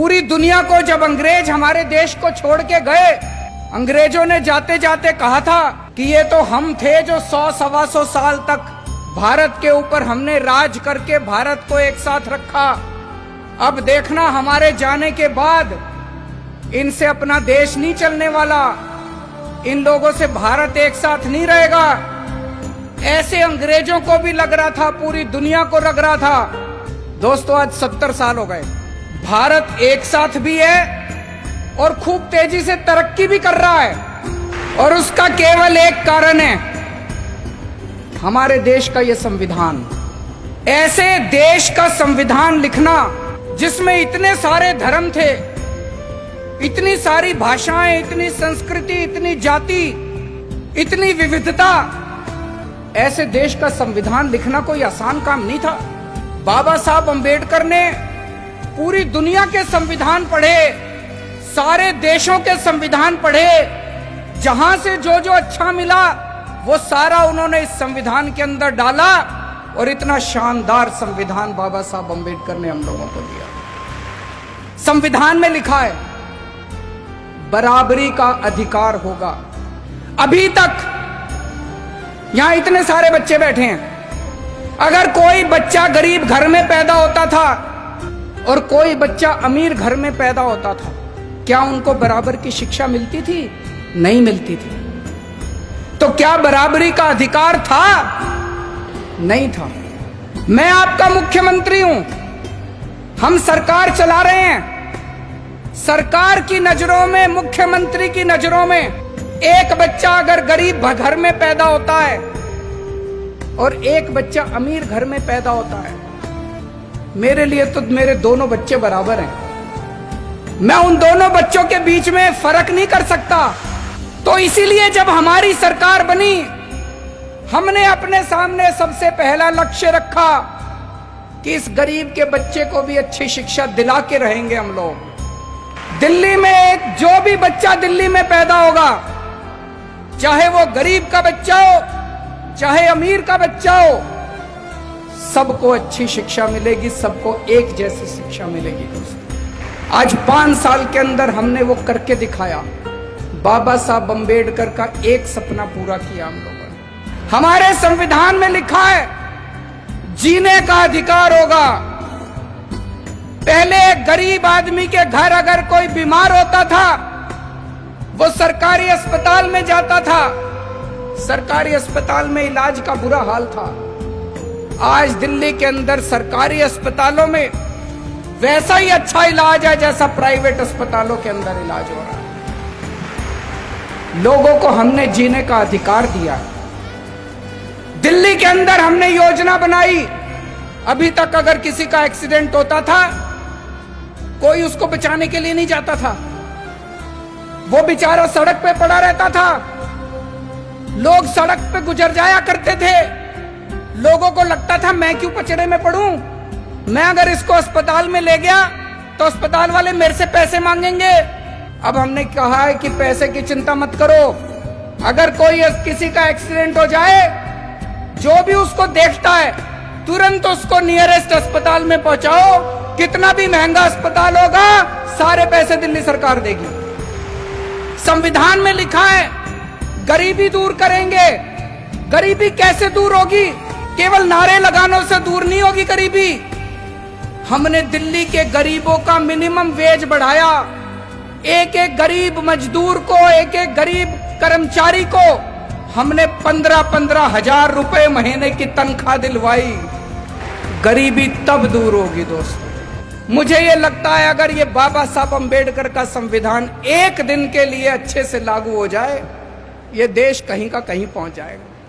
पूरी दुनिया को जब अंग्रेज हमारे देश को छोड़ के गए, अंग्रेजों ने जाते जाते कहा था कि ये तो हम थे जो 100-125 साल तक भारत के ऊपर हमने राज करके भारत को एक साथ रखा। अब देखना हमारे जाने के बाद इनसे अपना देश नहीं चलने वाला, इन लोगों से भारत एक साथ नहीं रहेगा। ऐसे अंग्रेजों को भी लग रहा था, पूरी दुनिया को लग रहा था। दोस्तों आज 70 साल हो गए, भारत एक साथ भी है और खूब तेजी से तरक्की भी कर रहा है, और उसका केवल एक कारण है, हमारे देश का ये संविधान। ऐसे देश का संविधान लिखना जिसमें इतने सारे धर्म थे, इतनी सारी भाषाएं, इतनी संस्कृति, इतनी जाति, इतनी विविधता, ऐसे देश का संविधान लिखना कोई आसान काम नहीं था। बाबा साहब अंबेडकर ने पूरी दुनिया के संविधान पढ़े, सारे देशों के संविधान पढ़े, जहां से जो जो अच्छा मिला वो सारा उन्होंने इस संविधान के अंदर डाला, और इतना शानदार संविधान बाबा साहब अंबेडकर ने हम लोगों को दिया। संविधान में लिखा है बराबरी का अधिकार होगा। अभी तक यहां इतने सारे बच्चे बैठे हैं, अगर कोई बच्चा गरीब घर में पैदा होता था और कोई बच्चा अमीर घर में पैदा होता था, क्या उनको बराबर की शिक्षा मिलती थी? नहीं मिलती थी। तो क्या बराबरी का अधिकार था? नहीं था। मैं आपका मुख्यमंत्री हूं, हम सरकार चला रहे हैं। सरकार की नजरों में, मुख्यमंत्री की नजरों में, एक बच्चा अगर गरीब घर में पैदा होता है और एक बच्चा अमीर घर में पैदा होता है, मेरे लिए तो मेरे दोनों बच्चे बराबर हैं। मैं उन दोनों बच्चों के बीच में फर्क नहीं कर सकता। तो इसीलिए जब हमारी सरकार बनी, हमने अपने सामने सबसे पहला लक्ष्य रखा कि इस गरीब के बच्चे को भी अच्छी शिक्षा दिला के रहेंगे हम लोग। दिल्ली में जो भी बच्चा दिल्ली में पैदा होगा, चाहे वो गरीब का बच्चा हो, चाहे अमीर का बच्चा हो, सबको अच्छी शिक्षा मिलेगी, सबको एक जैसी शिक्षा मिलेगी। दोस्तों आज 5 साल के अंदर हमने वो करके दिखाया। बाबा साहब अंबेडकर का एक सपना पूरा किया हम लोगों ने। हमारे संविधान में लिखा है जीने का अधिकार होगा। पहले गरीब आदमी के घर अगर कोई बीमार होता था, वो सरकारी अस्पताल में जाता था, सरकारी अस्पताल में इलाज का बुरा हाल था। आज दिल्ली के अंदर सरकारी अस्पतालों में वैसा ही अच्छा इलाज है जैसा प्राइवेट अस्पतालों के अंदर इलाज हो रहा है। लोगों को हमने जीने का अधिकार दिया। दिल्ली के अंदर हमने योजना बनाई, अभी तक अगर किसी का एक्सीडेंट होता था, कोई उसको बचाने के लिए नहीं जाता था, वो बेचारा सड़क पे पड़ा रहता था। लोग सड़क पे गुजर जाया करते थे, लोगों को लगता था मैं क्यों पचड़े में पड़ूं, मैं अगर इसको अस्पताल में ले गया तो अस्पताल वाले मेरे से पैसे मांगेंगे। अब हमने कहा है कि पैसे की चिंता मत करो, अगर कोई किसी का एक्सीडेंट हो जाए, जो भी उसको देखता है तुरंत उसको नियरेस्ट अस्पताल में पहुंचाओ। कितना भी महंगा अस्पताल होगा, सारे पैसे दिल्ली सरकार देगी। संविधान में लिखा है गरीबी दूर करेंगे। गरीबी कैसे दूर होगी? केवल नारे लगानों से दूर नहीं होगी गरीबी। हमने दिल्ली के गरीबों का मिनिमम वेज बढ़ाया। एक एक गरीब मजदूर को, एक एक गरीब कर्मचारी को हमने 15-15 हजार रुपए महीने की तनख्वाह दिलवाई। गरीबी तब दूर होगी दोस्तों। मुझे ये लगता है अगर ये बाबा साहब अंबेडकर का संविधान एक दिन के लिए अच्छे से लागू हो जाए, ये देश कहीं का कहीं पहुंच जाएगा।